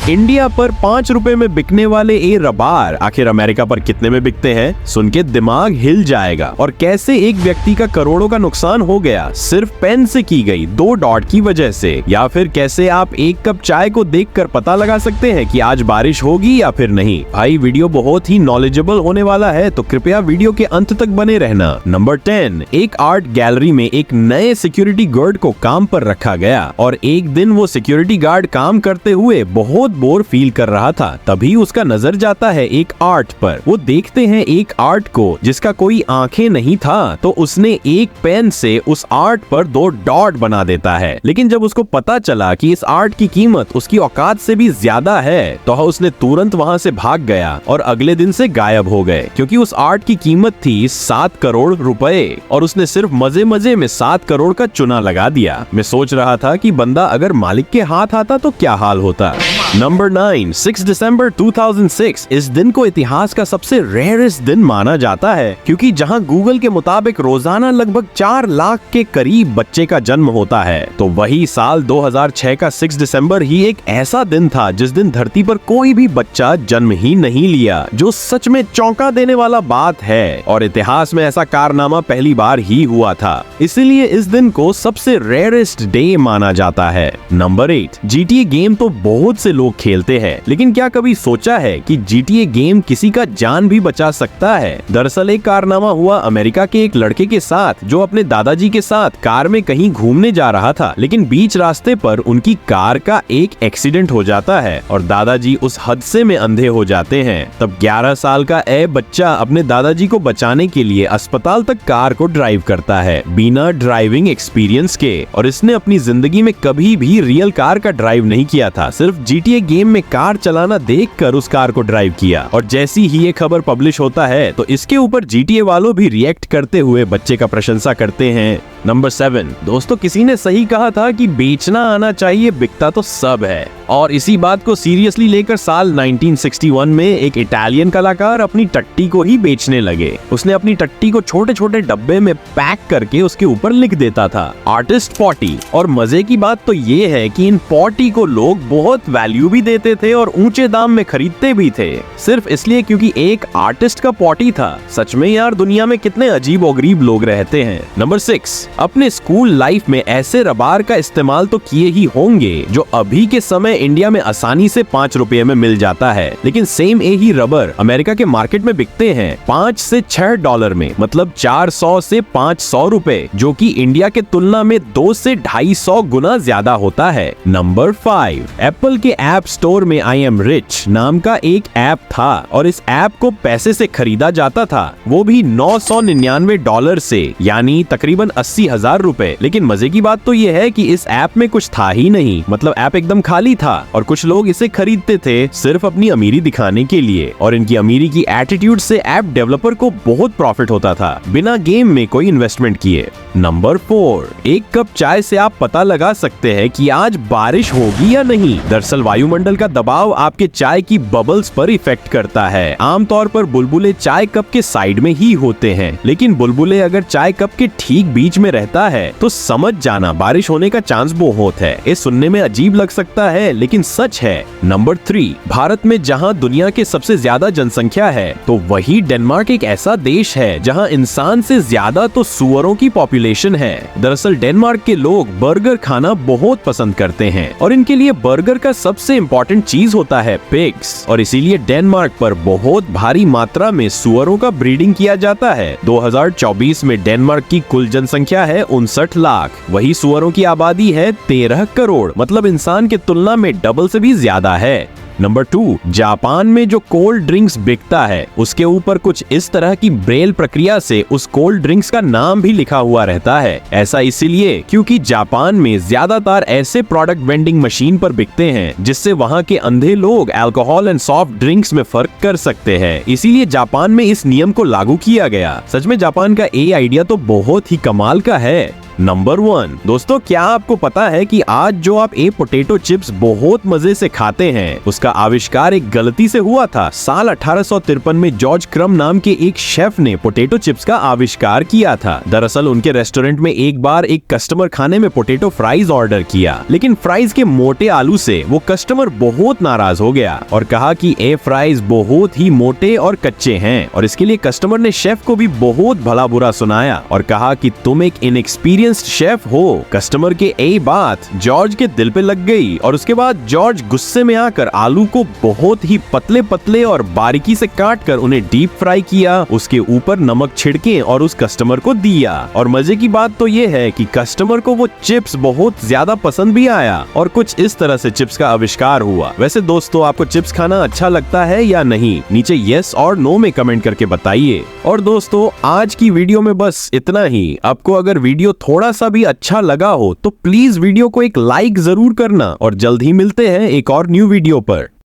India पर 5 रुपए में बिकने वाले ए रबार आखिर अमेरिका पर कितने में बिकते हैं? सुन के दिमाग हिल जाएगा। और कैसे एक व्यक्ति का करोड़ों का नुकसान हो गया सिर्फ पेन से की गई 2 डॉट की वजह से। या फिर कैसे आप एक कप चाय को देखकर पता लगा सकते हैं कि आज बारिश होगी या फिर नहीं। भाई वीडियो बहुत ही नॉलेजेबल होने वाला है, तो कृपया वीडियो के अंत तक बने रहना। नंबर 10, एक आर्ट गैलरी में एक नए सिक्योरिटी गार्ड को काम पर रखा गया और एक दिन वो सिक्योरिटी गार्ड काम करते हुए बहुत बोर फील कर रहा था। तभी उसका नजर जाता है एक आर्ट पर। वो देखते हैं एक आर्ट को जिसका कोई आंखें नहीं था, तो उसने एक पेन से उस आर्ट पर 2 डॉट बना देता है। लेकिन जब उसको पता चला कि इस आर्ट की कीमत उसकी औकात से भी ज्यादा है, तो उसने तुरंत वहां से भाग गया और अगले दिन से गायब हो गए, क्योंकि उस आर्ट की कीमत थी 7 करोड़ रुपए और उसने सिर्फ मजे मजे में 7 करोड़ का चुना लगा दिया। मैं सोच रहा था कि बंदा अगर मालिक के हाथ आता तो क्या हाल होता। नंबर 9, 6 दिसंबर 2006। इस दिन को इतिहास का सबसे रेयरेस्ट दिन माना जाता है, क्योंकि जहां गूगल के मुताबिक रोजाना लगभग 4 लाख के करीब बच्चे का जन्म होता है, तो वही साल 2006 का 6 दिसंबर ही एक ऐसा दिन था जिस दिन धरती पर कोई भी बच्चा जन्म ही नहीं लिया, जो सच में चौंका देने वाला बात है। और इतिहास में ऐसा कारनामा पहली बार ही हुआ था, इसलिए इस दिन को सबसे रेयरेस्ट डे माना जाता है। नंबर 8, GTA गेम तो बहुत से लोग खेलते हैं, लेकिन क्या कभी सोचा है कि GTA गेम किसी का जान भी बचा सकता है? दरअसल एक कारनामा हुआ अमेरिका के एक लड़के के साथ, जो अपने दादाजी के साथ कार में कहीं घूमने जा रहा था, लेकिन बीच रास्ते पर उनकी कार का एक एक्सीडेंट हो जाता है और दादाजी उस हादसे में अंधे हो जाते हैं। तब 11 साल का बच्चा अपने दादाजी को बचाने के लिए अस्पताल तक कार को ड्राइव करता है बिना ड्राइविंग एक्सपीरियंस के। और इसने अपनी जिंदगी में कभी भी रियल कार का ड्राइव नहीं किया था, सिर्फ GTA गेम में कार चलाना देखकर उस कार को ड्राइव किया। और जैसी ही ये खबर पब्लिश होता है, तो इसके ऊपर GTA वालों भी रिएक्ट करते हुए बच्चे का प्रशंसा करते हैं। नंबर 7, दोस्तों किसी ने सही कहा था कि बेचना आना चाहिए, बिकता तो सब है। और इसी बात को सीरियसली लेकर साल 1961 में एक इटालियन कलाकार अपनी टट्टी को ही बेचने लगे। उसने अपनी टट्टी को छोटे छोटे डब्बे में पैक करके उसके ऊपर लिख देता था आर्टिस्ट पॉटी। और मजे की बात तो ये है कि इन पॉटी को लोग बहुत वैल्यू भी देते थे और ऊंचे दाम में खरीदते भी थे, सिर्फ इसलिए क्योंकि एक आर्टिस्ट का पॉटी था। सच में यार, दुनिया में कितने अजीब और गरीब लोग रहते हैं। नंबर 6, अपने स्कूल लाइफ में ऐसे रबार का इस्तेमाल तो किए ही होंगे जो अभी के समय इंडिया में आसानी से 5 रुपए में मिल जाता है, लेकिन सेम ही रबर अमेरिका के मार्केट में बिकते हैं 5 से 6 डॉलर में, मतलब 400 से 500 रुपए, जो कि इंडिया के तुलना में 2 से 250 गुना ज्यादा होता है। नंबर 5, एप्पल के ऐप स्टोर में आई एम रिच नाम का एक ऐप था और इस ऐप को पैसे से खरीदा जाता था, वो भी 999 डॉलर से, यानी तकरीबन 80,000 रुपए। लेकिन मजे की बात तो ये है कि इस ऐप में कुछ था ही नहीं, मतलब ऐप एकदम खाली था और कुछ लोग इसे खरीदते थे सिर्फ अपनी अमीरी दिखाने के लिए। और इनकी अमीरी की एटीट्यूड से ऐप डेवलपर को बहुत प्रॉफिट होता था बिना गेम में कोई इन्वेस्टमेंट किए। नंबर 4, एक कप चाय से आप पता लगा सकते हैं कि आज बारिश होगी या नहीं। दरअसल वायुमंडल का दबाव आपके चाय की बबल्स पर इफेक्ट करता है। आमतौर पर बुलबुले चाय कप के साइड में ही होते हैं, लेकिन बुलबुले अगर चाय कप के ठीक बीच में रहता है तो समझ जाना बारिश होने का चांस बहुत है। ये सुनने में अजीब लग सकता है, लेकिन सच है। नंबर 3, भारत में जहां दुनिया के सबसे ज्यादा जनसंख्या है, तो वही डेनमार्क एक ऐसा देश है जहां इंसान से ज्यादा तो सुअरों की पॉपुलेशन है। दरअसल डेनमार्क के लोग बर्गर खाना बहुत पसंद करते हैं और इनके लिए बर्गर का सबसे इम्पोर्टेंट चीज होता है पिग्स, और इसीलिए डेनमार्क पर बहुत भारी मात्रा में सुअरों का ब्रीडिंग किया जाता है। 2024 में डेनमार्क की कुल जनसंख्या है 59 लाख, वही सुअरों की आबादी है 13 करोड़, मतलब इंसान के तुलना में डबल से भी ज्यादा है। नंबर 2, जापान में जो कोल्ड ड्रिंक्स बिकता है उसके ऊपर कुछ इस तरह की ब्रेल प्रक्रिया से उस कोल्ड ड्रिंक्स का नाम भी लिखा हुआ रहता है। ऐसा इसीलिए क्योंकि जापान में ज्यादातर ऐसे प्रोडक्ट वेंडिंग मशीन पर बिकते हैं जिससे वहाँ के अंधे लोग अल्कोहल एंड सॉफ्ट ड्रिंक्स में फर्क कर सकते हैं। इसीलिए जापान में इस नियम को लागू किया गया। सच में जापान का ये आइडिया तो बहुत ही कमाल का है। नंबर 1। दोस्तों, क्या आपको पता है कि आज जो आप ए पोटैटो चिप्स बहुत मजे से खाते हैं, उसका आविष्कार एक गलती से हुआ था। साल 1853 में जॉर्ज क्रम नाम के एक शेफ ने पोटैटो चिप्स का आविष्कार किया था। दरअसल उनके रेस्टोरेंट में एक बार एक कस्टमर खाने में पोटैटो फ्राइज ऑर्डर किया, लेकिन फ्राइज के मोटे आलू से वो कस्टमर बहुत नाराज हो गया और कहा कि ये फ्राइज बहुत ही मोटे और कच्चे हैं, और इसके लिए कस्टमर ने शेफ को भी बहुत भला बुरा सुनाया और कहा कि तुम एक इनएक्सपीरियंस्ड शेफ हो। कस्टमर के ये बात जॉर्ज के दिल पे लग गई और उसके बाद जॉर्ज गुस्से में आकर आलू को बहुत ही पतले पतले और बारीकी से काट कर उन्हें डीप फ्राई किया, उसके ऊपर नमक छिड़के और उस कस्टमर को दिया। और मजे की बात तो ये है कि कस्टमर को वो चिप्स बहुत ज्यादा पसंद भी आया और कुछ इस तरह से चिप्स का आविष्कार हुआ। वैसे दोस्तों, आपको चिप्स खाना अच्छा लगता है या नहीं? नीचे यस और नो में कमेंट करके बताइए। और दोस्तों, आज की वीडियो में बस इतना ही। आपको अगर वीडियो थोड़ा सा भी अच्छा लगा हो तो प्लीज वीडियो को एक लाइक जरूर करना और जल्द ही मिलते हैं एक और न्यू वीडियो पर।